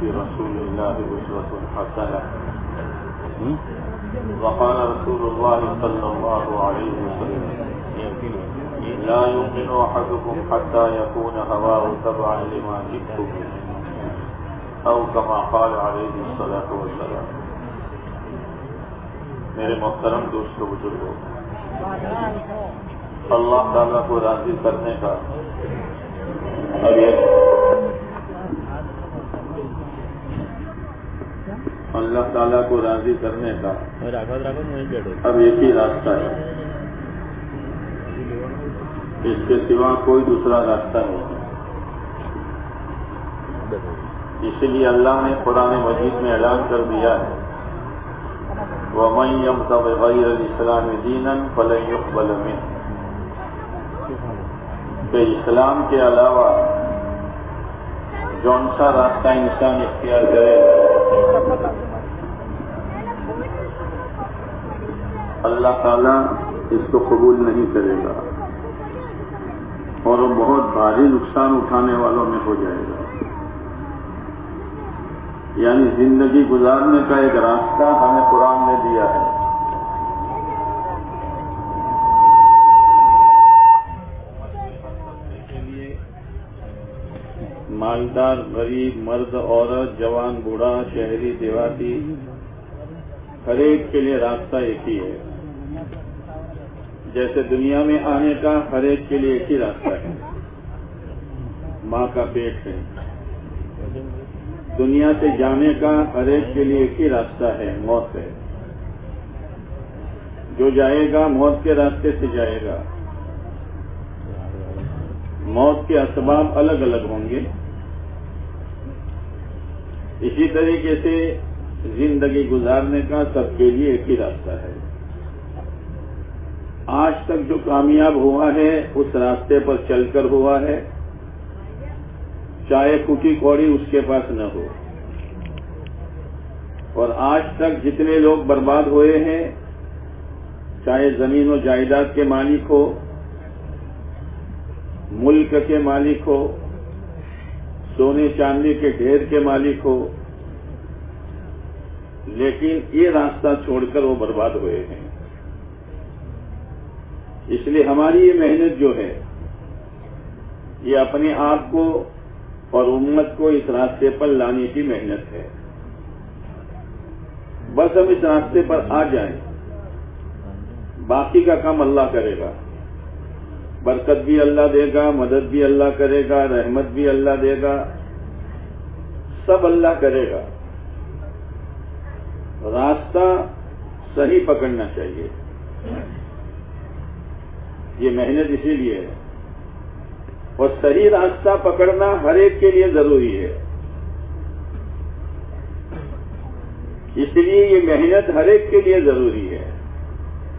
في رسول الله أسوة حسنة. وقال رسول الله صلى الله عليه وسلم لا يؤمن أحدكم حتى يكون هواه تبعا لما جئت به أو كما قال عليه الصلاة والسلام. میرے محترم دوستو بزرگوں، اللہ تعالیٰ کو راضی کرنے کا اب ایک ہی راستہ ہے، اس کے سوا کوئی دوسرا راستہ نہیں ہے۔ اسی لیے اللہ نے قرآن مجید میں اعلان کر دیا ہے وَمَن يَبْتَغِ غَيْرَ الْإِسْلَامِ دِينًا فَلَن يُقْبَلَ مِنْهُ، کہ اسلام کے علاوہ جون سا راستہ انسان اختیار کرے اللہ تعالیٰ اس کو قبول نہیں کرے گا اور وہ بہت بھاری نقصان اٹھانے والوں میں ہو جائے گا۔ یعنی زندگی گزارنے کا ایک راستہ ہمیں قرآن نے دیا ہے۔ مالدار، غریب، مرد، عورت، جوان، بوڑھا، شہری، دیہاتی، ہر ایک کے لیے راستہ ایک ہی ہے۔ جیسے دنیا میں آنے کا ہر ایک کے لیے ایک ہی راستہ ہے، ماں کا پیٹ ہے۔ دنیا سے جانے کا ہر ایک کے لیے ایک ہی راستہ ہے، موت ہے۔ جو جائے گا موت کے راستے سے جائے گا۔ موت کے اسباب الگ الگ ہوں گے۔ اسی طریقے سے زندگی گزارنے کا سب کے لیے ایک ہی راستہ ہے۔ آج تک جو کامیاب ہوا ہے اس راستے پر چل کر ہوا ہے، چاہے کھٹی کوڑی اس کے پاس نہ ہو۔ اور آج تک جتنے لوگ برباد ہوئے ہیں، چاہے زمین و جائیداد کے مالک ہو، ملک کے مالک ہو، سونے چاندی کے ڈھیر کے مالک ہو، لیکن یہ راستہ چھوڑ کر وہ برباد ہوئے ہیں۔ اس لیے ہماری یہ محنت جو ہے، یہ اپنے آپ کو اور امت کو اس راستے پر لانے کی محنت ہے۔ بس ہم اس راستے پر آ جائیں، باقی کا کام اللہ کرے گا۔ برکت بھی اللہ دے گا، مدد بھی اللہ کرے گا، رحمت بھی اللہ دے گا، سب اللہ کرے گا۔ راستہ صحیح پکڑنا چاہیے، یہ محنت اسی لیے ہے۔ اور صحیح راستہ پکڑنا ہر ایک کے لیے ضروری ہے، اس لیے یہ محنت ہر ایک کے لیے ضروری ہے،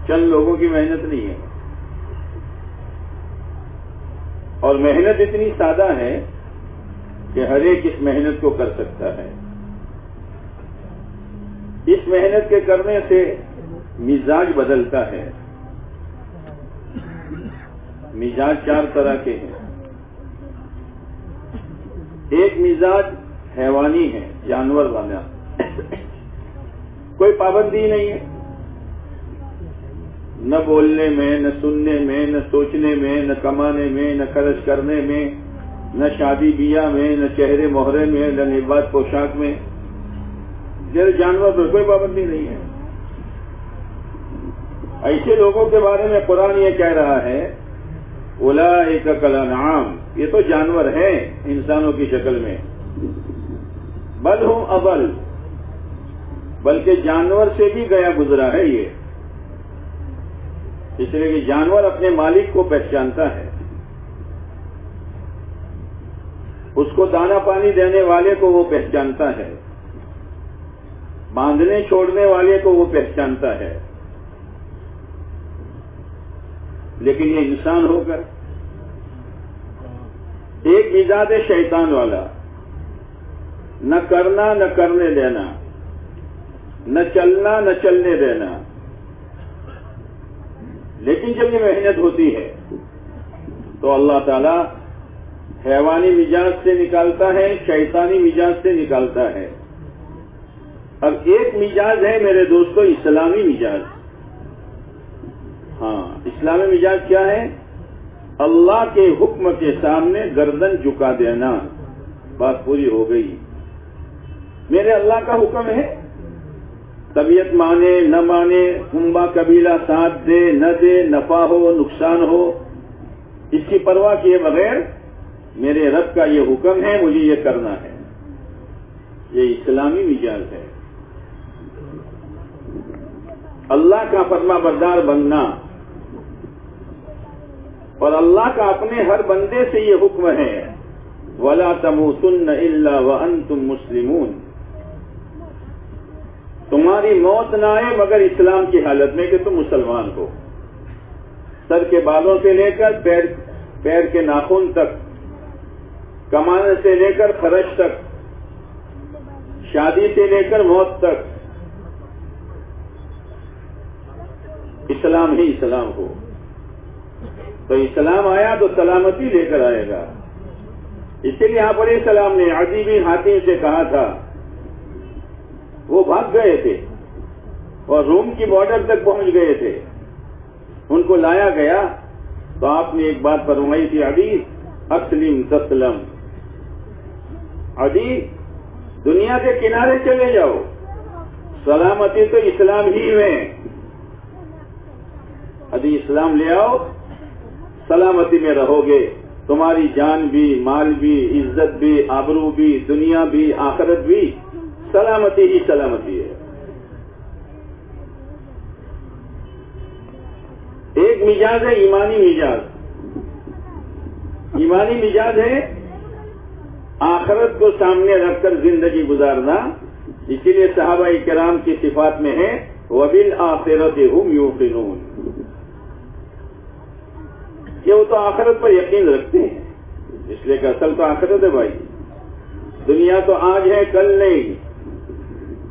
چند لوگوں کی محنت نہیں ہے۔ اور محنت اتنی سادہ ہے کہ ہر ایک اس محنت کو کر سکتا ہے۔ اس محنت کے کرنے سے مزاج بدلتا ہے۔ مزاج چار طرح کے ہیں۔ ایک مزاج حیوانی ہے، جانور والا، کوئی پابندی نہیں ہے، نہ بولنے میں، نہ سننے میں، نہ سوچنے میں، نہ کمانے میں، نہ خرچ کرنے میں، نہ شادی بیاہ میں، نہ چہرے مہرے میں، نہ لباس پوشاک میں۔ جیسے جانور پر کوئی پابندی نہیں ہے۔ ایسے لوگوں کے بارے میں قرآن یہ کہہ رہا ہے اولئک کالانعام، یہ تو جانور ہیں انسانوں کی شکل میں، بل ہم اضل، بلکہ جانور سے بھی گیا گزرا ہے یہ۔ اس لیے کہ جانور اپنے مالک کو پہچانتا ہے، اس کو دانا پانی دینے والے کو وہ پہچانتا ہے، باندھنے چھوڑنے والے کو وہ پہچانتا ہے۔ لیکن یہ انسان ہو کر ایک مزاج ہے شیطان والا، نہ کرنا نہ کرنے دینا، نہ چلنا نہ چلنے دینا۔ لیکن جب یہ محنت ہوتی ہے تو اللہ تعالیٰ حیوانی مزاج سے نکالتا ہے، شیطانی مزاج سے نکالتا ہے۔ اب ایک مزاج ہے میرے دوستو، اسلامی مزاج۔ ہاں، اسلامی مزاج کیا ہے؟ اللہ کے حکم کے سامنے گردن جھکا دینا، بات پوری ہو گئی۔ میرے اللہ کا حکم ہے، طبیعت مانے نہ مانے، کنبا قبیلہ ساتھ دے نہ دے، نفع ہو نقصان ہو، اس کی پرواہ کیے بغیر میرے رب کا یہ حکم ہے، مجھے یہ کرنا ہے۔ یہ اسلامی مزاج ہے۔ اللہ کا فرما بردار بننا، اور اللہ کا اپنے ہر بندے سے یہ حکم ہے، وَلَا تَمُوتُنَّ إِلَّا وَأَنْتُمْ مُسْلِمُونَ، تمہاری موت نہ آئے مگر اسلام کی حالت میں کہ تم مسلمان ہو۔ سر کے بالوں سے لے کر پیر کے ناخن تک، کمانے سے لے کر خرچ تک، شادی سے لے کر موت تک، اسلام ہی اسلام ہو۔ تو اسلام آیا تو سلامتی لے کر آئے گا۔ اسی لیے آپ علیہ السلام نے عدی بن حاتم سے کہا تھا، وہ بھاگ گئے تھے اور روم کی بارڈر تک پہنچ گئے تھے، ان کو لایا گیا تو آپ نے ایک بات فرمائی تھی، عدی اسلم تسلم، عدی دنیا کے کنارے چلے جاؤ، سلامتی تو اسلام ہی میں۔ عدی اسلام لے آؤ، سلامتی میں رہو گے، تمہاری جان بھی، مال بھی، عزت بھی، آبرو بھی، دنیا بھی، آخرت بھی، سلامتی ہی سلامتی ہے۔ ایک مزاج ہے ایمانی مزاج۔ ایمانی مزاج ہے آخرت کو سامنے رکھ کر زندگی گزارنا۔ اسی لیے صحابہ کرام کی صفات میں ہے وَبِالْآخِرَةِ هُمْ يُوقِنُونَ، کہ وہ تو آخرت پر یقین رکھتے ہیں، اس لیے کہ اصل تو آخرت ہے بھائی۔ دنیا تو آج ہے کل نہیں،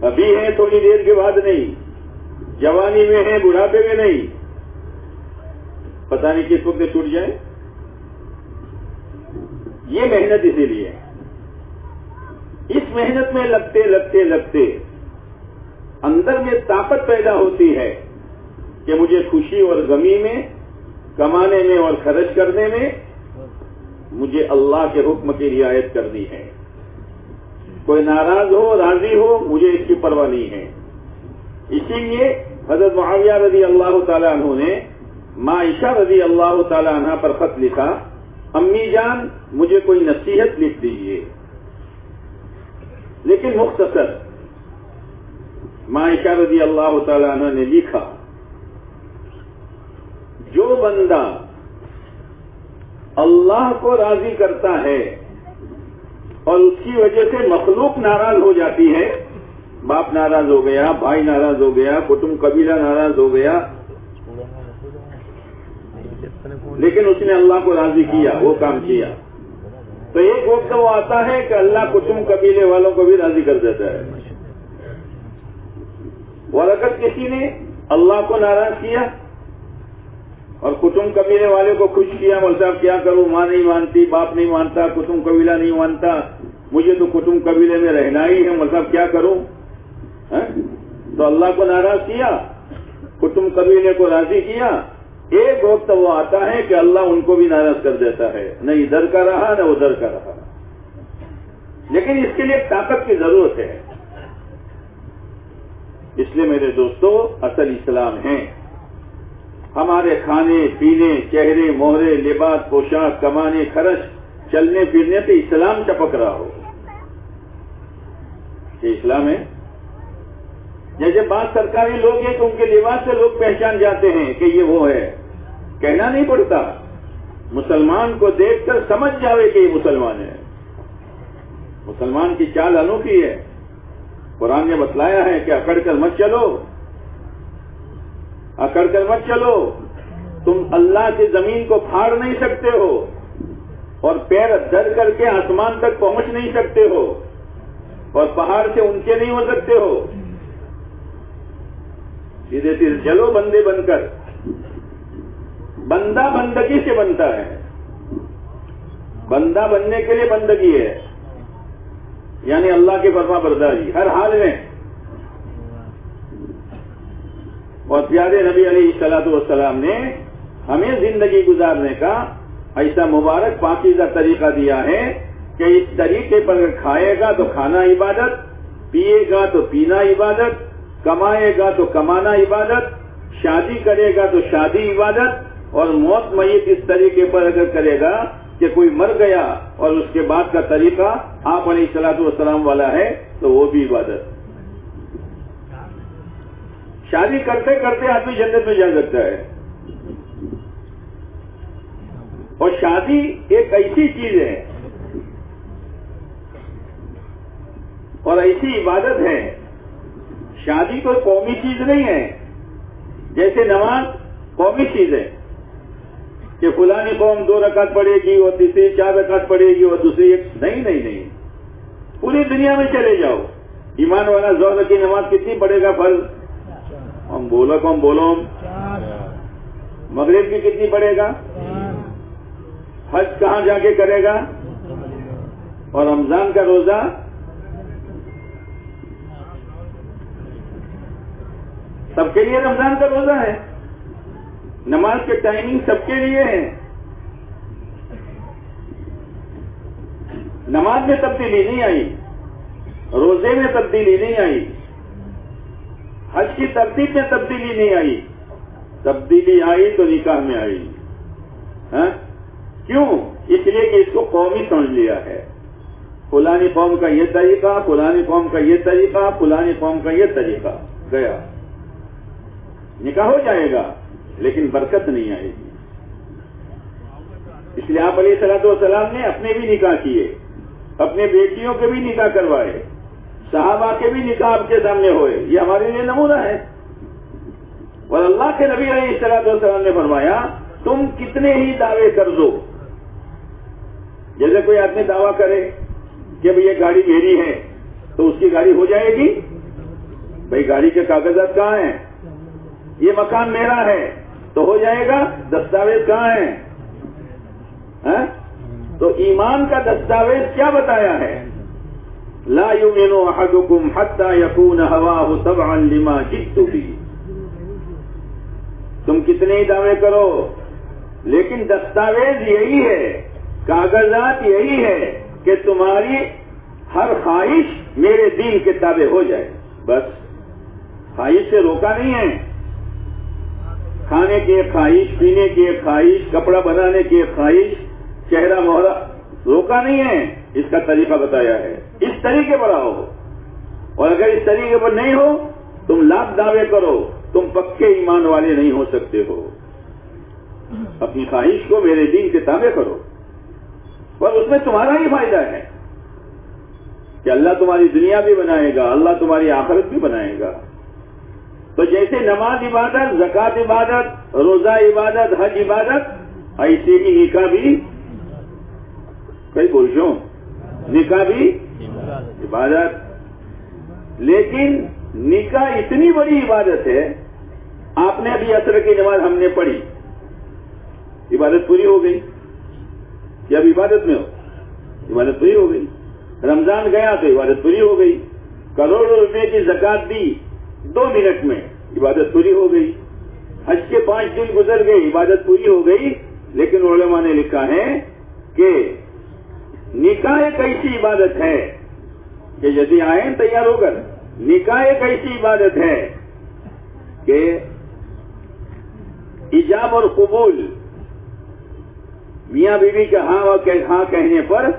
ابھی ہے تھوڑی دیر کے بعد نہیں، جوانی میں ہے بڑھاپے میں نہیں، پتہ نہیں کس وقت چھوٹ جائے۔ یہ محنت اسی لیے، اس محنت میں لگتے لگتے لگتے اندر میں طاقت پیدا ہوتی ہے کہ مجھے خوشی اور غمی میں، کمانے میں اور خرچ کرنے میں مجھے اللہ کے حکم کی رعایت کرنی ہے۔ کوئی ناراض ہو راضی ہو مجھے اس کی پرواہ نہیں ہے۔ اسی لیے حضرت معاویہ رضی اللہ تعالیٰ عنہ نے ماں عائشہ رضی اللہ تعالیٰ عنہ پر خط لکھا، امی جان مجھے کوئی نصیحت لکھ دیجیے، لیکن مختصر۔ ماں عائشہ رضی اللہ تعالیٰ عنہ نے لکھا، جو بندہ اللہ کو راضی کرتا ہے اور اس کی وجہ سے مخلوق ناراض ہو جاتی ہے، باپ ناراض ہو گیا، بھائی ناراض ہو گیا، کٹمب قبیلہ ناراض ہو گیا، لیکن اس نے اللہ کو راضی کیا، وہ کام کیا، تو ایک وقت وہ آتا ہے کہ اللہ کٹمب قبیلے والوں کو بھی راضی کر دیتا ہے۔ اور اگر کسی نے اللہ کو ناراض کیا اور کٹمب قبیلے والے کو خوش کیا، بول صاحب کیا کروں، ماں نہیں مانتی، باپ نہیں مانتا، کٹمب قبیلہ نہیں مانتا، مجھے تو کٹمب قبیلے میں رہنا ہی ہے، بول صاحب کیا کروں، تو اللہ کو ناراض کیا، کٹمب قبیلے کو راضی کیا، ایک وقت وہ آتا ہے کہ اللہ ان کو بھی ناراض کر دیتا ہے، نہ ادھر کا رہا نہ ادھر کا رہا۔ لیکن اس کے لیے طاقت کی ضرورت ہے۔ اس لیے میرے دوستو اصل اسلام ہے، ہمارے کھانے پینے، چہرے مہرے، لباس پوشاک، کمانے خرچ، چلنے پھرنے سے اسلام چپک رہا ہو، یہ اسلام ہے۔ جیسے بعض سرکاری لوگ ہیں تو ان کے لباس سے لوگ پہچان جاتے ہیں کہ یہ وہ ہے، کہنا نہیں پڑتا، مسلمان کو دیکھ کر سمجھ جاوے کہ یہ مسلمان ہے۔ مسلمان کی چال انوکھی ہے، قرآن نے بتلایا ہے کہ اکڑ کر مت چلو، اکڑ کر مت چلو، تم اللہ کی زمین کو پھاڑ نہیں سکتے ہو اور پیر دھر کر کے آسمان تک پہنچ نہیں سکتے ہو اور پہاڑ سے اونچے نہیں ہو سکتے ہو، سیدھے سیدھے چلو بندے بن کر۔ بندہ بندگی سے بنتا ہے، بندہ بننے کے لیے بندگی ہے، یعنی اللہ کی فرما برداری ہر حال میں. اور پیارے نبی علیہ الصلوۃ والسلام نے ہمیں زندگی گزارنے کا ایسا مبارک پاکیزہ طریقہ دیا ہے کہ اس طریقے پر کھائے گا تو کھانا عبادت، پیے گا تو پینا عبادت، کمائے گا تو کمانا عبادت، شادی کرے گا تو شادی عبادت، اور موت میت اس طریقے پر اگر کرے گا کہ کوئی مر گیا اور اس کے بعد کا طریقہ آپ علیہ الصلوۃ والسلام والا ہے تو وہ بھی عبادت. شادی کرتے کرتے آدمی جنت میں جا سکتا ہے. اور شادی ایک ایسی چیز ہے اور ایسی عبادت ہے، شادی کوئی قومی چیز نہیں ہے. جیسے نماز قومی چیز ہے کہ فلانی قوم 2 رکعت پڑھے گی اور تیسری 4 رکعت پڑھے گی اور دوسری نہیں. پوری دنیا میں چلے جاؤ، ایمان والا ظہر کی نماز کتنی پڑھے گا فرض؟ ہم بولو مغرب کی کتنی پڑھے گا؟ حج کہاں جا کے کرے گا؟ اور رمضان کا روزہ سب کے لیے رمضان کا روزہ ہے. نماز کے ٹائمنگ سب کے لیے ہے. نماز میں تبدیلی نہیں آئی، روزے میں تبدیلی نہیں آئی، حج کی ترتیب میں تبدیلی نہیں آئی. تبدیلی آئی تو نکاح میں آئی. کیوں؟ اس لیے کہ اس کو قومی سمجھ لیا ہے. فلانی قوم کا یہ طریقہ، فلانی قوم کا یہ طریقہ، فلانی قوم کا یہ طریقہ. گیا نکاح ہو جائے گا لیکن برکت نہیں آئے گی. اس لیے آپ علیہ الصلوۃ والسلام نے اپنے بھی نکاح کیے، اپنے بیٹیوں کے بھی نکاح کروائے، صحابہ کے بھی نکاح آپ کے سامنے ہوئے. یہ ہمارے لیے نمونہ ہے. اور اللہ کے نبی علیہ الصلوۃ والسلام نے فرمایا تم کتنے ہی دعوے کر دو. جیسے کوئی آدمی دعویٰ کرے کہ بھئی یہ گاڑی میری ہے تو اس کی گاڑی ہو جائے گی؟ بھئی گاڑی کے کاغذات کہاں ہیں؟ یہ مکان میرا ہے تو ہو جائے گا؟ دستاویز کہاں ہیں؟ تو ایمان کا دستاویز کیا بتایا ہے؟ لا یؤمن احدکم حتی یکون ہواہ تبعا لما جئت بہ. تم کتنے ہی دعوے کرو لیکن دستاویز یہی ہے، کاغذات یہی ہے کہ تمہاری ہر خواہش میرے دین کے تابع ہو جائے. بس خواہش سے روکا نہیں ہے. کھانے کی ایک خواہش، پینے کی ایک خواہش، کپڑا بنانے کی ایک خواہش، چہرہ مہرہ روکا نہیں ہے. اس کا طریقہ بتایا ہے، اس طریقے پر آؤ. اور اگر اس طریقے پر نہیں ہو تم لاکھ دعوے کرو، تم پکے ایمان والے نہیں ہو سکتے ہو. اپنی خواہش کو میرے دین کے تابع کرو اور اس میں تمہارا ہی فائدہ ہے کہ اللہ تمہاری دنیا بھی بنائے گا، اللہ تمہاری آخرت بھی بنائے گا. تو جیسے نماز عبادت، زکوٰۃ عبادت، روزہ عبادت، حج عبادت، ایسے ہی نکاح بھی کئی بولشوں نکاح بھی عبادت. لیکن نکاح اتنی بڑی عبادت ہے، آپ نے ابھی عصر کی نماز ہم نے پڑھی، عبادت پوری ہو گئی. یا اب عبادت میں ہو، عبادت پوری ہو گئی. رمضان گیا تو عبادت پوری ہو گئی. کروڑوں روپے کی زکوٰۃ دی 2 منٹ میں، عبادت پوری ہو گئی. حج کے 5 دن گزر گئے، عبادت پوری ہو گئی. لیکن علماء نے لکھا ہے کہ نکاح ایک ایسی عبادت ہے کہ یدی آئیں تیار ہو کر، نکاح ایک ایسی عبادت ہے کہ ایجاب اور قبول میاں بیوی کا ہاں کہنے پر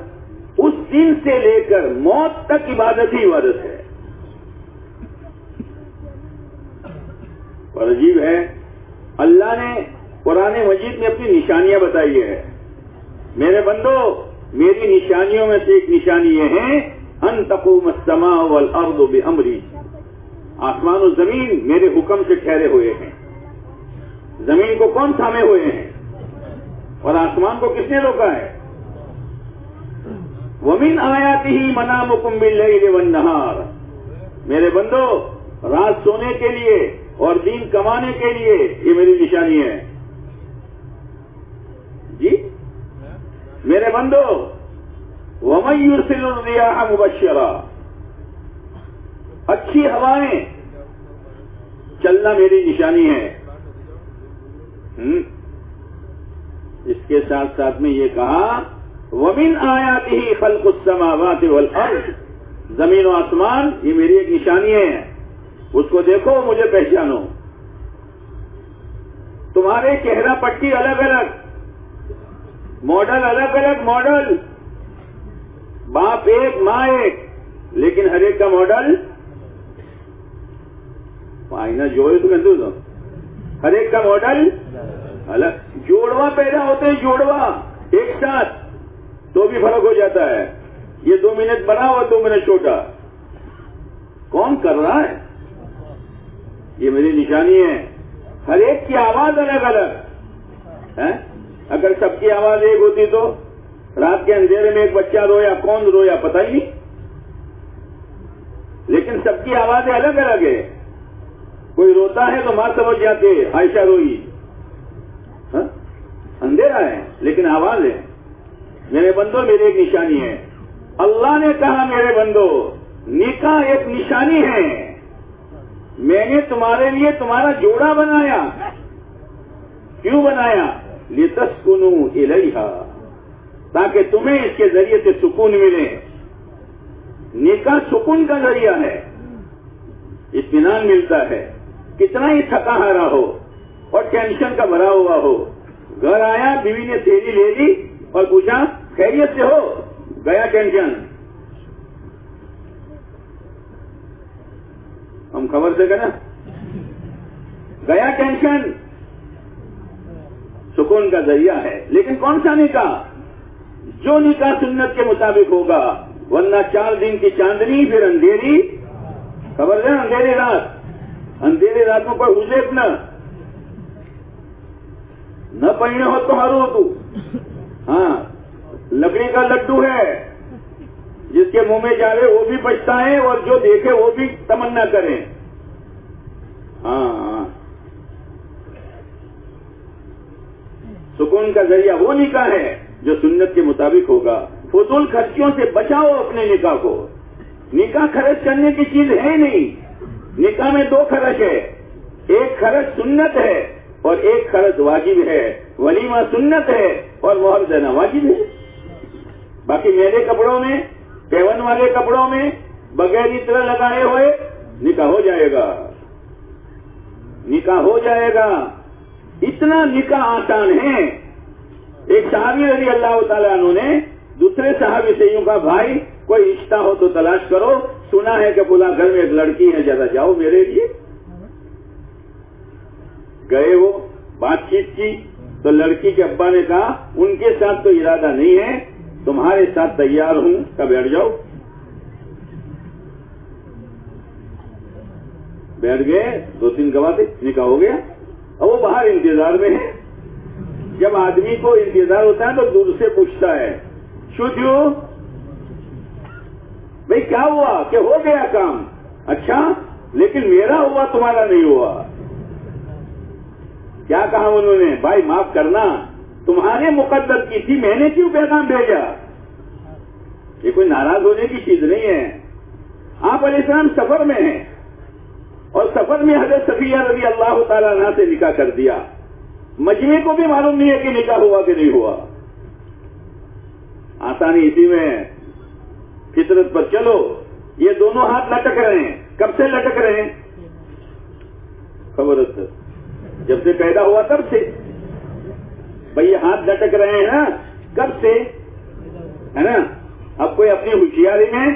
اس دن سے لے کر موت تک عبادت ہی عبادت ہے. اور عجیب ہے، اللہ نے قرآن مجید میں اپنی نشانیاں بتائی ہے. میرے بندو، میری نشانیوں میں سے ایک نشانی یہ ہے ان تقوم السماء والارض بامری. آسمان و زمین میرے حکم سے ٹھہرے ہوئے ہیں. زمین کو کون تھامے ہوئے ہیں اور آسمان کو کس نے روکا ہے؟ وَمِنْ آيَاتِهِ مَنَامُكُمْ بِاللَّيْلِ وَالنَّهَارِ. میرے بندو، رات سونے کے لیے اور دین کمانے کے لیے یہ میری نشانی ہے. جی میرے بندو وَمَن يُرْسِلُ الرِّيَاحَ مُبَشِّرًا، اچھی ہوائیں چلنا میری نشانی ہے۔ اس کے ساتھ ساتھ میں یہ کہا وَمِنْ آيَاتِهِ خَلْقُ السَّمَاوَاتِ وَالْأَرْضِ، زمین و آسمان یہ میری ایک نشانی ہے، اس کو دیکھو مجھے پہچانو۔ تمہارے چہرہ پٹی الگ الگ، ماڈل الگ الگ، ماڈل باپ ایک ماں ایک، لیکن ہر ایک کا ماڈل آئینہ جوڑے تو کہتے ہو، ہر ایک کا ماڈل الگ۔ جوڑوا پیدا ہوتے ہیں، جوڑوا ایک ساتھ تو بھی فرق ہو جاتا ہے، یہ 2 منٹ بڑا اور 2 منٹ چھوٹا، کون کر رہا ہے؟ یہ میری نشانی ہے۔ ہر ایک کی آواز الگ الگ ہے، اگر سب کی آواز ایک ہوتی تو رات کے اندھیرے میں ایک بچہ رویا، کون رویا پتہ ہی نہیں، لیکن سب کی آوازیں الگ الگ ہے۔ کوئی روتا ہے تو ماں سمجھ جاتے عائشہ روئی، اندھیرا ہے لیکن آواز ہے۔ میرے بندو میری ایک نشانی ہے۔ اللہ نے کہا میرے بندو نکاح ایک نشانی ہے، میں نے تمہارے لیے تمہارا جوڑا بنایا۔ کیوں بنایا؟ لِتَسْكُنُوا إِلَيْهَا، تاکہ تمہیں اس کے ذریعے سے سکون ملے۔ نکاح سکون کا ذریعہ ہے، اطمینان ملتا ہے۔ کتنا ہی تھکا ہارا ہو اور ٹینشن کا بھرا ہوا ہو، گھر آیا بیوی نے تیری لے لی اور پوچھا خیریت سے ہو، گیا ٹینشن۔ ہم خبر سے کہنا گیا ٹینشن۔ سکون کا ذریعہ ہے، لیکن کون سا نکاح؟ جو نکاح سنت کے مطابق ہوگا، ورنہ 4 دن کی چاندنی پھر اندھیری، خبر ہے اندھیری رات، اندھیری رات میں کوئی حجیب نہ پہنے ہو تو ہارو تو۔ ہاں لکڑی کا لڈو ہے، جس کے منہ میں جاوے وہ بھی بچتا ہے اور جو دیکھے وہ بھی تمنا کرے۔ ہاں سکون کا ذریعہ وہ نکاح ہے جو سنت کے مطابق ہوگا۔ فضول خرچیوں سے بچاؤ اپنے نکاح کو۔ نکاح خرچ کرنے کی چیز ہے نہیں، نکاح میں 2 خرچ ہے، ایک خرچ سنت ہے اور ایک خرچ واجب ہے۔ ولیمہ سنت ہے اور مہر دینا واجب ہے۔ باقی میرے کپڑوں میں، پیون والے کپڑوں میں بغیر عطر لگائے ہوئے نکاح ہو جائے گا، نکاح ہو جائے گا۔ اتنا نکاح آسان ہے۔ ایک صحابی رضی اللہ تعالیٰ عنہ نے دوسرے صحابی سے یوں کہا بھائی کوئی رشتہ ہو تو تلاش کرو، سنا ہے کہ فلاں گھر میں ایک لڑکی ہے، ذرا جاؤ میرے لیے۔ گئے وہ، بات چیت کی تو لڑکی کے ابا نے کہا ان کے ساتھ تو ارادہ نہیں ہے، تمہارے ساتھ تیار ہوں، کب بیٹھ جاؤ۔ بیٹھ گئے، 2-3 گواہ تھے، نکاح ہو گیا۔ اب وہ باہر انتظار میں ہے۔ جب آدمی کو انتظار ہوتا ہے تو دور سے پوچھتا ہے شو بھئی کیا ہوا؟ کہ ہو گیا کام۔ اچھا لیکن میرا ہوا تمہارا نہیں ہوا۔ کیا کہا انہوں نے؟ بھائی معاف کرنا، تمہارے مقدر کی تھی، میں نے کیوں پیغام بھیجا؟ یہ کوئی ناراض ہونے کی چیز نہیں ہے۔ آپ علیہ السلام سفر میں ہیں اور سفر میں حضرت صفیہ رضی اللہ تعالیٰ عنہ سے نکاح کر دیا۔ مجمع کو بھی معلوم نہیں ہے کہ نکاح ہوا کہ نہیں ہوا۔ آسانی اسی میں ہے، فطرت پر چلو۔ یہ دونوں ہاتھ لٹک رہے ہیں، کب سے لٹک رہے ہیں؟ خبر ہے جب سے پیدا ہوا تب سے۔ بھئی یہ ہاتھ لٹک رہے ہیں نا، کب سے ہے نا؟ اب کوئی اپنی ہوشیاری میں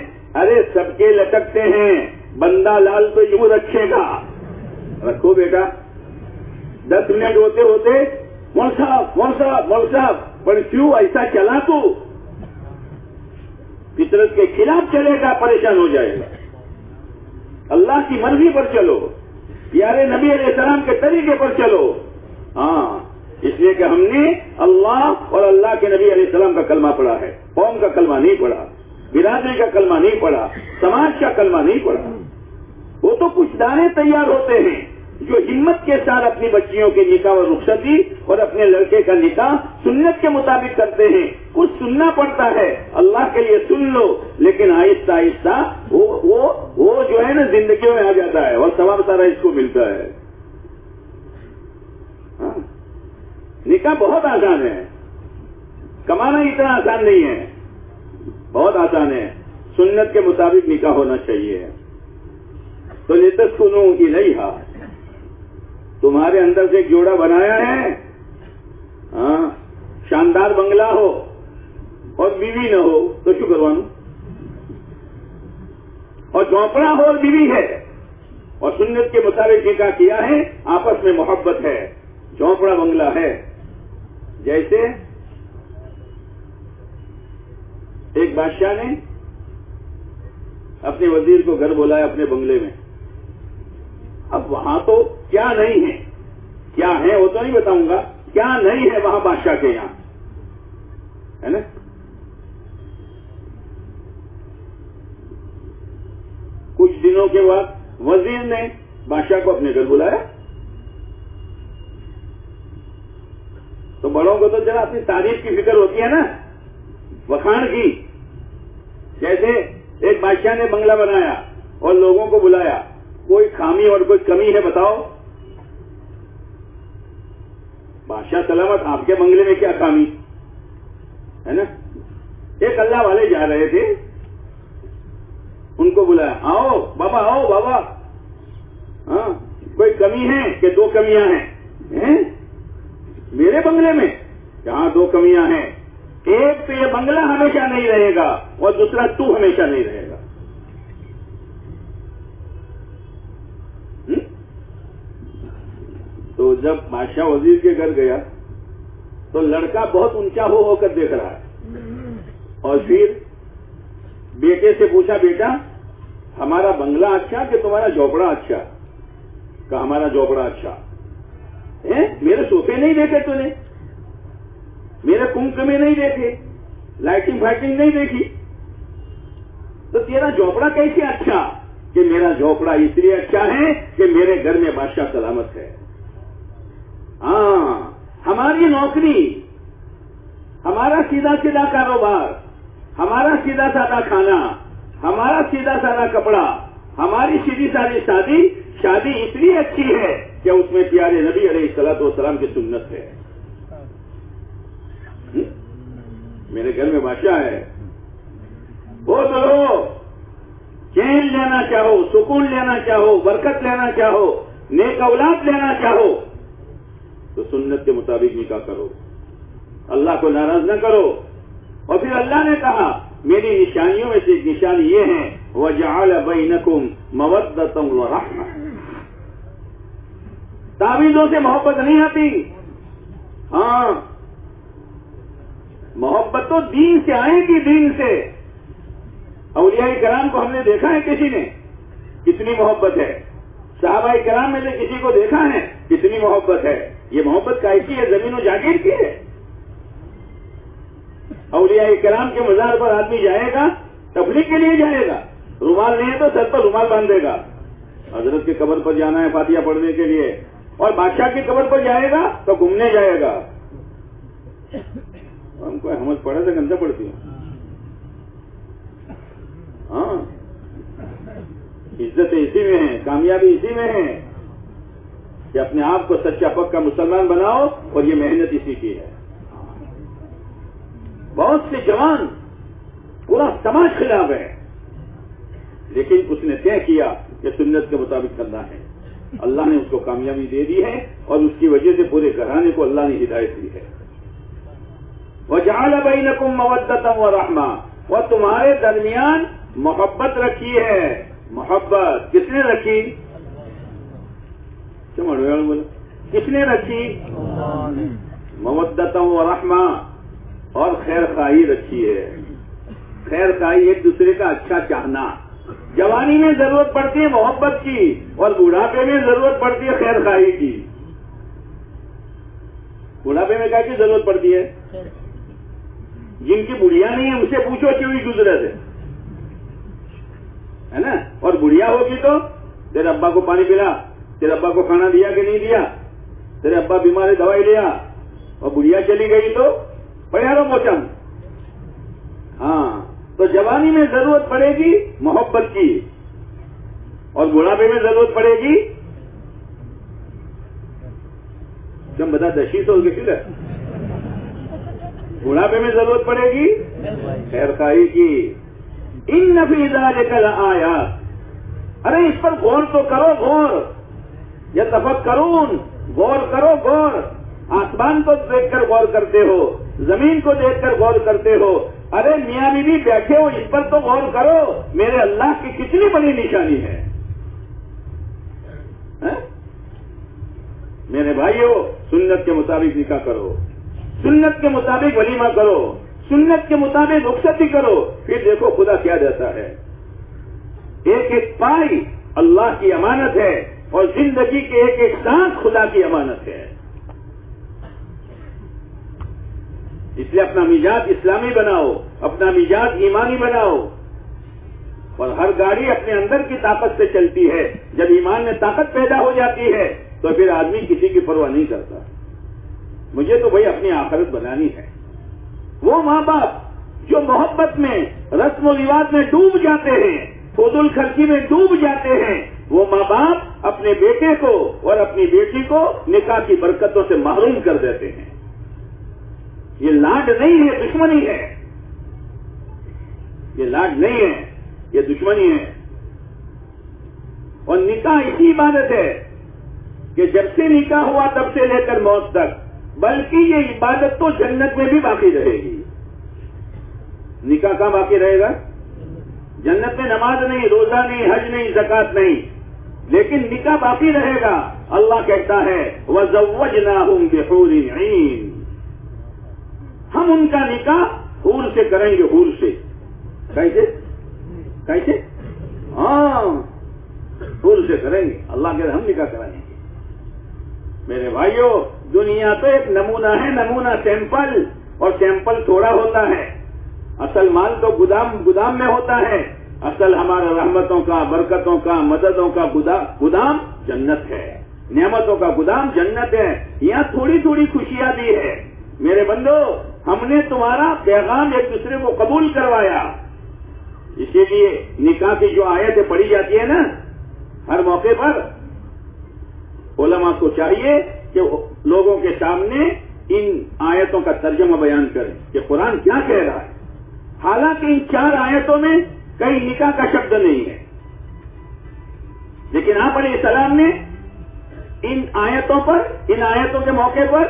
ارے سب کے لٹکتے ہیں، بندہ لال تو یوں رکھے گا، رکھو بیٹا۔ 10 منٹ ہوتے ہوتے مول صاحب پر کیوں ایسا چلا تو؟ فطرت کے خلاف چلے گا، پریشان ہو جائے گا۔ اللہ کی مرضی پر چلو، پیارے نبی علیہ السلام کے طریقے پر چلو۔ ہاں اس لیے کہ ہم نے اللہ اور اللہ کے نبی علیہ السلام کا کلمہ پڑھا ہے، قوم کا کلمہ نہیں پڑھا، برادری کا کلمہ نہیں پڑھا، سماج کا کلمہ نہیں پڑھا۔ وہ تو کچھ دانے تیار ہوتے ہیں، جو ہمت کے ساتھ اپنی بچیوں کے نکاح و رخصتی اور اپنے لڑکے کا نکاح سنت کے مطابق کرتے ہیں. کچھ سننا پڑتا ہے، اللہ کے لیے سن لو، لیکن آہستہ آہستہ وہ جو ہے نا زندگیوں میں آ جاتا ہے اور ثواب سارا اس کو ملتا ہے. نکاح بہت آسان ہے، کمانا اتنا آسان نہیں ہے، بہت آسان ہے. سنت کے مطابق نکاح ہونا چاہیے. تو لتسکنوا الیہا، تمہارے اندر سے ایک جوڑا بنایا ہے، ہاں شاندار بنگلہ ہو اور بیوی نہ ہو تو شکر مانو، اور جھونپڑا ہو اور بیوی ہے اور سنت کے مطابق نکاح کیا ہے، آپس میں محبت ہے، جھونپڑا بنگلہ ہے. جیسے ایک بادشاہ نے اپنے وزیر کو گھر بلایا اپنے بنگلے میں. اب وہاں تو کیا نہیں ہے، کیا ہے وہ تو نہیں بتاؤں گا، کیا نہیں ہے وہاں بادشاہ کے یہاں، ہے نا. کچھ دنوں کے بعد وزیر نے بادشاہ کو اپنے گھر بلایا تو بڑوں کو تو ذرا اپنی تعریف کی فکر ہوتی ہے نا، وکھان کی. جیسے ایک بادشاہ نے بنگلہ بنایا اور لوگوں کو بلایا، کوئی خامی اور کوئی کمی ہے بتاؤ. بادشاہ سلامت، آپ کے بنگلے میں کیا خامی ہے نا. ایک اللہ والے جا رہے تھے، ان کو بلایا، آؤ بابا، آؤ بابا، ہاں کوئی کمی ہے کہ دو کمیاں ہیں میرے بنگلے میں؟ جہاں دو کمیاں ہیں، ایک تو یہ بنگلہ ہمیشہ نہیں رہے گا اور دوسرا تو ہمیشہ نہیں رہے گا. تو جب بادشاہ وزیر کے گھر گیا تو لڑکا بہت اونچا ہو کر دیکھ رہا ہے اور پھر بیٹے سے پوچھا، بیٹا ہمارا بنگلہ اچھا کہ تمہارا جھوپڑا اچھا؟ کہا ہمارا جھوپڑا اچھا. میرے صوفے نہیں دیکھے تو نے، میرے کنکمے نہیں دیکھے، لائٹنگ فائٹنگ نہیں دیکھی، تو تیرا جھوپڑا کیسے اچھا؟ کہ میرا جھوپڑا اس لیے اچھا ہے کہ میرے گھر میں بادشاہ سلامت ہے. ہاں ہماری نوکری، ہمارا سیدھا سیدھا کاروبار، ہمارا سیدھا سادہ کھانا، ہمارا سیدھا سادہ کپڑا، ہماری سیدھی سادی شادی اس لیے اچھی ہے کہ اس میں پیارے نبی علیہ الصلوۃ والسلام کی سنت ہے. میرے گھر میں بادشاہ ہے، وہ تو چین لینا چاہو، سکون لینا چاہو، برکت لینا چاہو، نیک اولاد لینا چاہو تو سنت کے مطابق نکاح کرو، اللہ کو ناراض نہ کرو. اور پھر اللہ نے کہا میری نشانیوں میں سے ایک نشانی یہ ہے وَجَعَلَ بَيْنَكُمْ مَوَدَّةً وَرَحْمَةً. تعویذوں سے محبت نہیں آتی. ہاں محبت تو دین سے آئے گی، دین سے. اولیاء کرام کو ہم نے دیکھا ہے کسی نے کتنی محبت ہے، صحابہ کرام میں سے کسی کو دیکھا ہے کتنی محبت ہے. یہ محبت کیسی ہے؟ زمین و جاگیر کی ہے. اولیاء کرام کے مزار پر آدمی جائے گا تفریح کے لیے جائے گا، رومال نہیں ہے تو سر پر رومال باندھے گا. حضرت کے قبر پر جانا ہے فاتحہ پڑھنے کے لیے، اور بادشاہ کی قبر پر جائے گا تو گھومنے جائے گا. ہم کو حمد پڑھے تو گندہ پڑتی ہوں. ہاں عزت اسی میں ہے، کامیابی اسی میں ہے کہ اپنے آپ کو سچا پکا مسلمان بناؤ، اور یہ محنت اسی کی ہے. بہت سے جوان پورا سماج خلاف ہے، لیکن اس نے طے کیا کہ سنت کے مطابق کرنا ہے. اللہ نے اس کو کامیابی دے دی ہے اور اس کی وجہ سے پورے گھرانے کو اللہ نے ہدایت دی ہے. وَجَعَلَ بَيْنَكُمْ مَوَدَّةً وَرَحْمَةً، اور تمہارے درمیان محبت رکھی ہے. محبت کس نے رکھی؟ بولا کس نے رکھی؟ مودۃ ورحمہ، اور خیر خواہی رکھی ہے. خیر خواہی، ایک دوسرے کا اچھا چاہنا. جوانی میں ضرورت پڑتی ہے محبت کی، اور بوڑھاپے میں ضرورت پڑتی ہے خیر خواہی کی. بوڑھاپے میں کیا کی ضرورت پڑتی ہے؟ جن کی بڑھیا نہیں ہے ان سے پوچھو کہ ہوئی گزرت ہے نا. اور بڑھیا ہوگی تو تیرے ابا کو پانی پلا، تیرے ابا کو کھانا دیا کہ نہیں دیا؟ تیرے ابا بیمار ہے دوائی لیا اور بڑھیا چلی گئی تو پڑھا موچم. ہاں تو جوانی میں ضرورت پڑے گی محبت کی اور بڑھاپے میں ضرورت پڑے گی تم بتا دشی سو کے ہے بڑھاپے میں ضرورت پڑے گی خیر خواہی کی. ان فی ذالک لآیات، ارے اس پر غور تو کرو، غور یا تفکرون، غور کرو غور. آسمان کو دیکھ کر غور کرتے ہو، زمین کو دیکھ کر غور کرتے ہو، ارے میاں بیوی بیٹھے ہو اس پر تو غور کرو، میرے اللہ کی کتنی بڑی نشانی ہے. میرے بھائیو سنت کے مطابق نکاح کرو، سنت کے مطابق ولیمہ کرو، سنت کے مطابق رخصتی کرو، پھر دیکھو خدا کیا دیتا ہے. ایک ایک پائی اللہ کی امانت ہے اور زندگی کے ایک ایک سانس خدا کی امانت ہے. اس لیے اپنا مزاج اسلامی بناؤ، اپنا مزاج ایمانی بناؤ. اور ہر گاڑی اپنے اندر کی طاقت سے چلتی ہے. جب ایمان میں طاقت پیدا ہو جاتی ہے تو پھر آدمی کسی کی پرواہ نہیں کرتا. مجھے تو بھائی اپنی آخرت بنانی ہے. وہ ماں باپ جو محبت میں رسم و رواج میں ڈوب جاتے ہیں، فضول خرچی میں ڈوب جاتے ہیں، وہ ماں باپ اپنے بیٹے کو اور اپنی بیٹی کو نکاح کی برکتوں سے محروم کر دیتے ہیں. یہ لاڈ نہیں ہے، دشمنی ہے. یہ لاڈ نہیں ہے، یہ دشمنی ہے. اور نکاح ایسی عبادت ہے کہ جب سے نکاح ہوا تب سے لے کر موت تک، بلکہ یہ عبادت تو جنت میں بھی باقی رہے گی. نکاح کہاں باقی رہے گا؟ جنت میں نماز نہیں، روزہ نہیں، حج نہیں، زکات نہیں، لیکن نکاح باقی رہے گا. اللہ کہتا ہے وَزَوَّجْنَاهُمْ بِحُورٍ عِينٍ، ہم ان کا نکاح حور سے کریں گے. حور سے کیسے؟ کیسے؟ ہاں حور سے کریں گے. اللہ کے ہم نکاح کرائیں گے. میرے بھائیو دنیا تو ایک نمونہ ہے، نمونہ سیمپل، اور سیمپل تھوڑا ہوتا ہے. اصل مال تو گودام میں ہوتا ہے. اصل ہمارا رحمتوں کا، برکتوں کا، مددوں کا گودام جنت ہے. نعمتوں کا گودام جنت ہے. یہاں تھوڑی تھوڑی خوشیاں دی ہے. میرے بندو ہم نے تمہارا پیغام ایک دوسرے کو قبول کروایا. اسی لیے نکاح کی جو آیتیں پڑھی جاتی ہے نا ہر موقع پر، علماء کو چاہیے کہ لوگوں کے سامنے ان آیتوں کا ترجمہ بیان کریں کہ قرآن کیا کہہ رہا ہے. حالانکہ ان 4 آیتوں میں کئی نکاح کا شبد نہیں ہے، لیکن آپ علیہ السلام نے ان آیتوں کے موقع پر،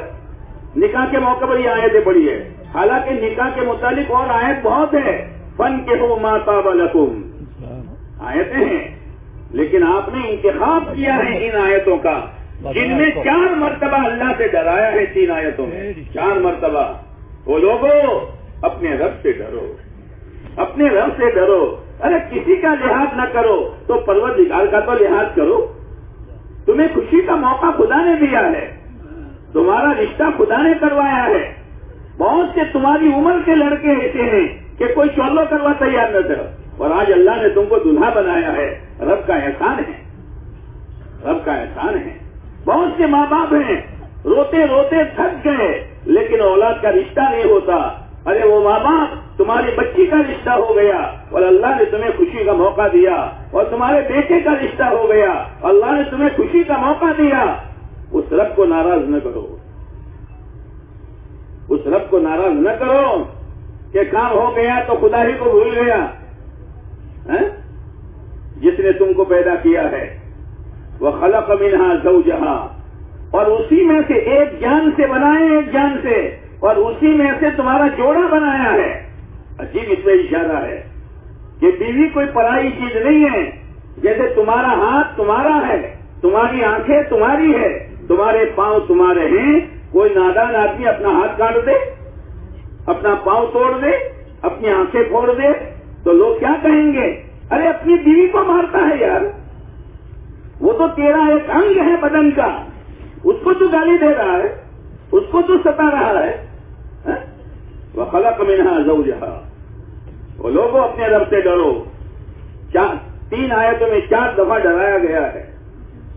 نکاح کے موقع پر یہ آیتیں پڑھی ہے. حالانکہ نکاح کے متعلق اور آیت بہت ہے. فَانكِحُوا مَا طَابَ لَكُمْ آیتیں ہیں، لیکن آپ نے انتخاب کیا ہے ان آیتوں کا جن میں 4 مرتبہ اللہ سے ڈرایا ہے. 3 آیتوں میں 4 مرتبہ. وہ لوگوں اپنے رب سے ڈرو، اپنے رب سے ڈرو. ارے کسی کا لحاظ نہ کرو تو پروردگار کا تو لحاظ کرو. تمہیں خوشی کا موقع خدا نے دیا ہے، تمہارا رشتہ خدا نے کروایا ہے. بہت سے تمہاری عمر کے لڑکے ایسے ہیں کہ کوئی چولو کروا تیار نہ تھا، اور آج اللہ نے تم کو دلہا بنایا ہے. رب کا احسان ہے، رب کا احسان ہے. بہت سے ماں باپ ہیں روتے روتے تھک گئے لیکن اولاد کا رشتہ نہیں ہوتا. ارے وہ ماں باپ تمہاری بچی کا رشتہ ہو گیا اور اللہ نے تمہیں خوشی کا موقع دیا، اور تمہارے بیٹے کا رشتہ ہو گیا اللہ نے تمہیں خوشی کا موقع دیا. اس رب کو ناراض نہ کرو، اس رب کو ناراض نہ کرو کہ کام ہو گیا تو خدا ہی کو بھول گیا. جس نے تم کو پیدا کیا ہے وَخَلَقَ مِنْهَا زَوْجَهَا، اور اسی میں سے ایک جان سے بنائے، ایک جان سے، اور اسی میں سے تمہارا جوڑا بنایا ہے. عجیب اس میں اشارہ ہے کہ بیوی کوئی پرائی چیز نہیں ہے. جیسے تمہارا ہاتھ تمہارا ہے، تمہاری آنکھیں تمہاری ہے، تمہارے پاؤں تمہارے ہیں. کوئی نادان آدمی اپنا ہاتھ کاٹ دے، اپنا پاؤں توڑ دے، اپنی آنکھیں پھوڑ دے تو لوگ کیا کہیں گے؟ ارے اپنی بیوی کو مارتا ہے یار، وہ تو تیرا ایک انگ ہے بدن کا، اس کو تو گالی دے رہا ہے، اس کو تو ستا رہا ہے. وَخَلَقَ مِنْهَا زَوْجَهَا، وہ لوگوں اپنے رب سے ڈرو. 3 آیتوں میں 4 دفعہ ڈرایا گیا ہے.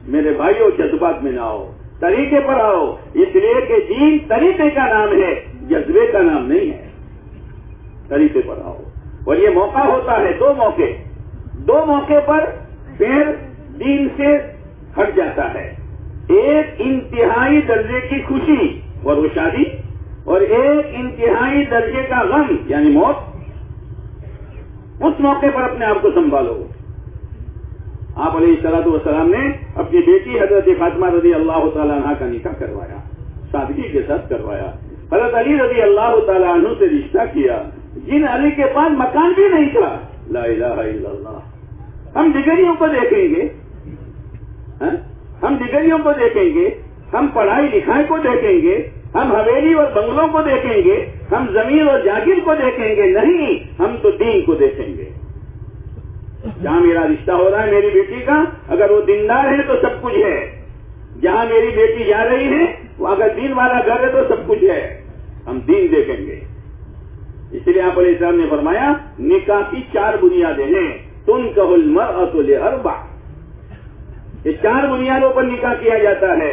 میرے بھائیوں جذبات میں نہ آؤ، طریقے پر آؤ، اس لیے کہ دین طریقے کا نام ہے، جذبے کا نام نہیں ہے۔ طریقے پر آؤ، اور یہ موقع ہوتا ہے، دو موقع پر پیر دین سے ہٹ جاتا ہے۔ ایک انتہائی درجے کی خوشی اور وہ شادی، اور ایک انتہائی درجے کا غم یعنی موت۔ اس موقع پر اپنے آپ کو سنبھالو۔ آپ علیہ الصلوۃ والسلام نے اپنی بیٹی حضرت فاطمہ رضی اللہ تعالیٰ عنہ کا نکاح کروایا، سادگی کے ساتھ کروایا۔ حضرت علی رضی اللہ تعالیٰ عنہ سے رشتہ کیا، جن علی کے پاس مکان بھی نہیں تھا۔ لا الہ الا اللہ۔ ہم ڈگریوں کو دیکھیں گے، ہم ڈگریوں کو دیکھیں گے، ہم پڑھائی لکھائی کو دیکھیں گے، ہم حویلی اور بنگلوں کو دیکھیں گے، ہم زمین اور جاگیر کو دیکھیں گے، نہیں، ہم تو دین کو دیکھیں گے۔ جہاں میرا رشتہ ہو رہا ہے میری بیٹی کا، اگر وہ دیندار ہے تو سب کچھ ہے۔ جہاں میری بیٹی جا رہی ہے وہ اگر دین والا گھر ہے تو سب کچھ ہے، ہم دین دیکھیں گے۔ اس لیے آپ علیہ السلام نے فرمایا نکاح کی 4 بنیادیں ہیں، تنکح المرأة لأربع۔ یہ 4 بنیادوں پر نکاح کیا جاتا ہے۔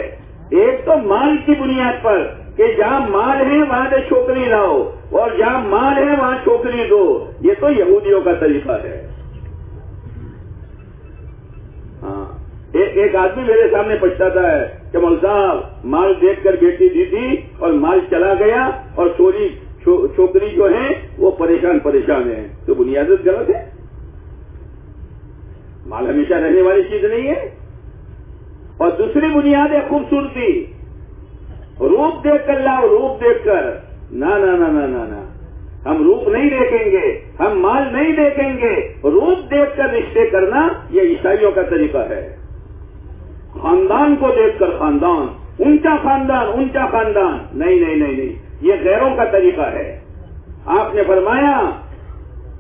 ایک تو مال کی بنیاد پر کہ جہاں مال ہے وہاں سے چھوکری لاؤ، اور جہاں مال ہے وہاں چھوکری دو۔ یہ تو یہودیوں کا طریقہ ہے۔ ہاں، ایک آدمی میرے سامنے پچھتاتا ہے کہ مول صاحب مال دیکھ کر بیٹی دی تھی اور مال چلا گیا اور چھوکری جو ہیں وہ پریشان ہیں۔ تو بنیادت غلط ہے، مال ہمیشہ رہنے والی چیز نہیں ہے۔ اور دوسری بنیاد ہے خوبصورتی، روپ دیکھ کر لاؤ، روپ دیکھ کر۔ نہ نہ نہ نہ نہ نہ، ہم روپ نہیں دیکھیں گے، ہم مال نہیں دیکھیں گے، روپ دیکھ کر رشتے کرنا یہ عیسائیوں کا طریقہ ہے۔ خاندان کو دیکھ کر، خاندان اونچا خاندان، نہیں، یہ غیروں کا طریقہ ہے۔ آپ نے فرمایا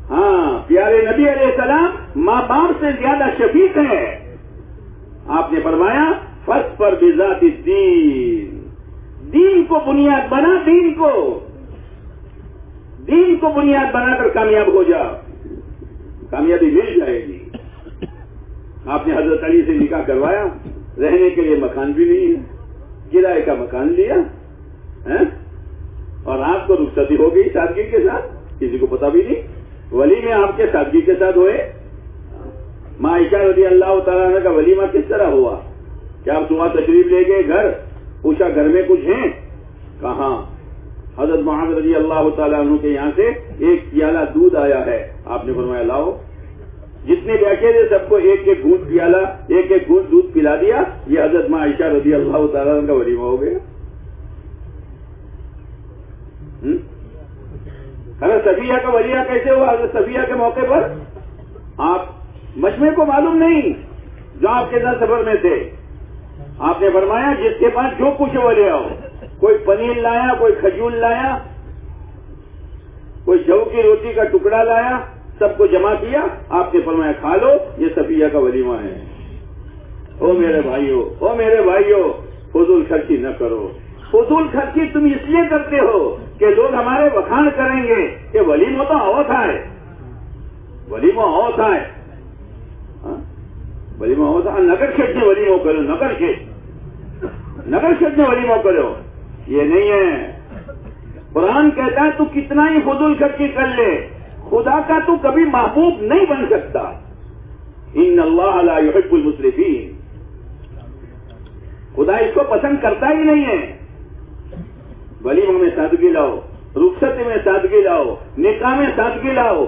ہاں پیارے نبی علیہ السلام ماں باپ سے زیادہ شفیق ہے۔ آپ نے فرمایا فَاسْبِرْ پر بذات الدین، دین کو بنیاد بنا، دین کو بنیاد بنا کر کامیاب ہو جا، کامیابی مل جائے گی۔ آپ نے حضرت علی سے نکاح کروایا، رہنے کے لیے مکان بھی نہیں ہے، کرائے کا مکان لیا، اور آپ کو رخصتی ہو گئی سادگی کے ساتھ، کسی کو پتا بھی نہیں۔ ولیمے آپ کے سادگی کے ساتھ ہوئے۔ ماں عائشہ رضی اللہ تعالیٰ عنہ کا ولیمہ کس طرح ہوا؟ کیا آپ صبح تشریف لے گئے گھر، پوچھا گھر میں کچھ ہیں؟ کہاں؟ حضرت معاذ رضی اللہ تعالیٰ عنہ کے یہاں سے ایک پیالہ دودھ آیا ہے، آپ نے فرمایا لاؤ۔ جتنے بیٹھے تھے سب کو ایک ایک گھونٹ پیالہ، ایک ایک گھونٹ دودھ پلا دیا۔ یہ حضرت ماں عائشہ رضی اللہ تعالیٰ عنہ کا ولیمہ ہو گیا۔ حضرت صفیہ کا ولیمہ کیسے ہوا؟ حضرت صفیہ کے موقع پر آپ مجمع کو معلوم نہیں جو آپ کے ساتھ سفر میں تھے، آپ نے فرمایا جس کے پاس جو کچھ وہ لے آؤ۔ کوئی پنیر لایا، کوئی کھجور لایا، کوئی جو کی روٹی کا ٹکڑا لایا، سب کو جمع کیا۔ آپ نے فرمایا کھا لو، یہ صفیہ کا ولیمہ ہے۔ او میرے بھائیو، فضول خرچی نہ کرو۔ فضول خرچی تم اس لیے کرتے ہو کہ لوگ ہمارے بخان کریں گے کہ ولیمہ تو اور تھا ہے، ولیمہ اور تھا ہے، ولیمہ اور تھا۔ نگر شیٹ نے ولیمہ کرو، نگر شیٹ نے ولیمہ کرو، یہ نہیں ہے۔ قرآن کہتا ہے تو کتنا ہی فضول خرچی کر لے، خدا کا تو کبھی محبوب نہیں بن سکتا۔ ان اللہ لا يحب المسرفین، خدا اس کو پسند کرتا ہی نہیں ہے۔ ولیمہ میں سادگی لاؤ، رخصتی میں سادگی لاؤ، نکاح میں سادگی لاؤ،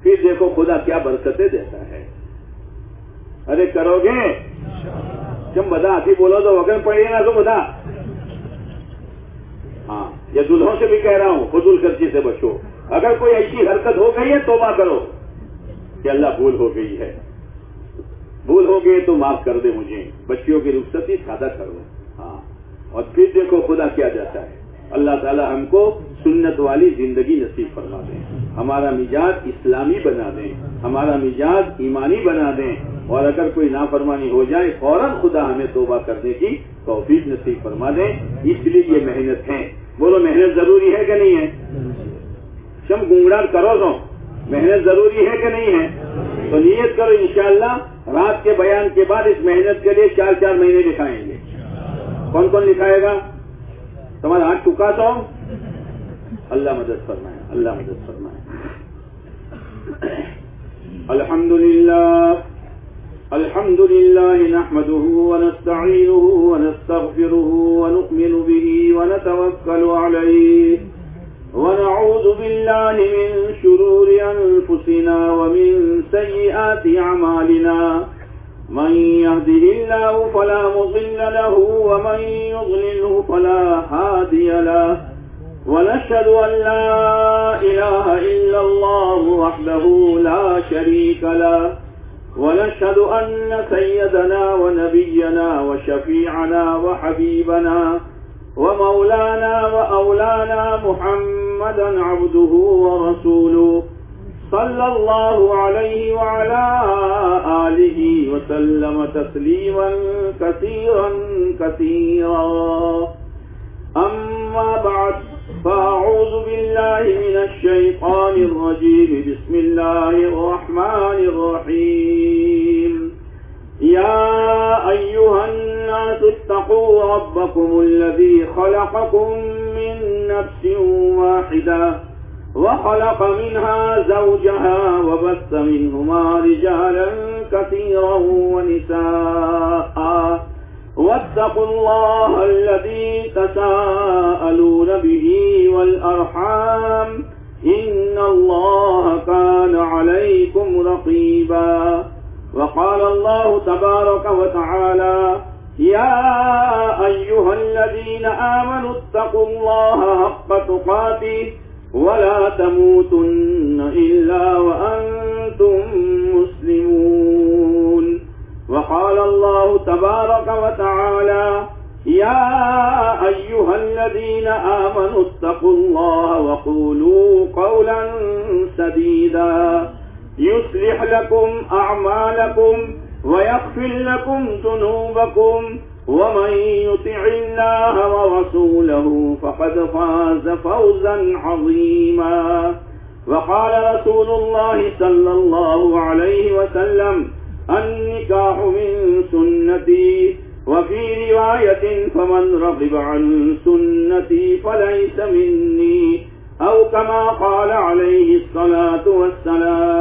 پھر دیکھو خدا کیا برکتیں دیتا ہے۔ ارے کرو گے تم بتا، آتی بولو تو وغیرہ پڑے نا تو بتا۔ ہاں، یہ دلہوں سے بھی کہہ رہا ہوں فضول خرچی سے بچو۔ اگر کوئی ایسی حرکت ہو گئی ہے توبہ کرو کہ اللہ بھول ہو گئی ہے، بھول ہو گئی تو معاف کر دے مجھے، بچیوں کی رخصتی سادہ کرو۔ ہاں، اور پھر دیکھو خدا کیا جاتا ہے۔ اللہ تعالی ہم کو سنت والی زندگی نصیب فرما دیں، ہمارا مزاج اسلامی بنا دیں، ہمارا مزاج ایمانی بنا دیں، اور اگر کوئی نافرمانی ہو جائے فوراً خدا ہمیں توبہ کرنے کی توفیق نصیب فرما دیں۔ اس لیے یہ محنت ہے۔ بولو محنت ضروری ہے کہ نہیں ہے؟ شم گنگڑا کرو تو محنت ضروری ہے کہ نہیں ہے؟ تو نیت کرو انشاءاللہ رات کے بیان کے بعد اس محنت کے لیے 4 مہینے لکھائیں گے. کون کون لکھائے گا؟ تمہارا ہاتھ ٹکا تو اللہ مدد فرمائے، اللہ مدد فرمائے. الحمد للہ نحمده ونستعینه ونستغفره ونؤمن به ونتوکل علیہ ونعوذ باللہ من شرور انفسنا ومن سیئات اعمالنا من يهده الله فلا مضل له ومن يضلله فلا هادي له ونشهد أن لا إله إلا الله وحده لا شريك له ونشهد أن سيدنا ونبينا وشفيعنا وحبيبنا ومولانا وأولانا محمدا عبده ورسوله صلى الله عليه وعلى آله وسلم تسليما كثيرا كثيرا. أما بعد فأعوذ بالله من الشيطان الرجيم. بسم الله الرحمن الرحيم. يا أيها الناس اتقوا ربكم الذي خلقكم من نفس واحدة وخلق منها زوجها وبث منهما رجالا كثيرا ونساء واتقوا الله الذي تساءلون به والأرحام إن الله كان عليكم رقيبا. وقال الله تبارك وتعالى يا أيها الذين آمنوا اتقوا الله حق تقاته ولا تموتن إلا وأنتم مسلمون. وقال الله تبارك وتعالى يا أيها الذين آمنوا اتقوا الله وقولوا قولا سديدا يصلح لكم أعمالكم ويغفر لكم ذنوبكم ومن يطع الله ورسوله فقد فاز فوزا عظيما. وقال رسول الله صلى الله عليه وسلم النكاح من سنتي وفي رواية فمن رغب عن سنتي فليس مني أو كما قال عليه الصلاة والسلام.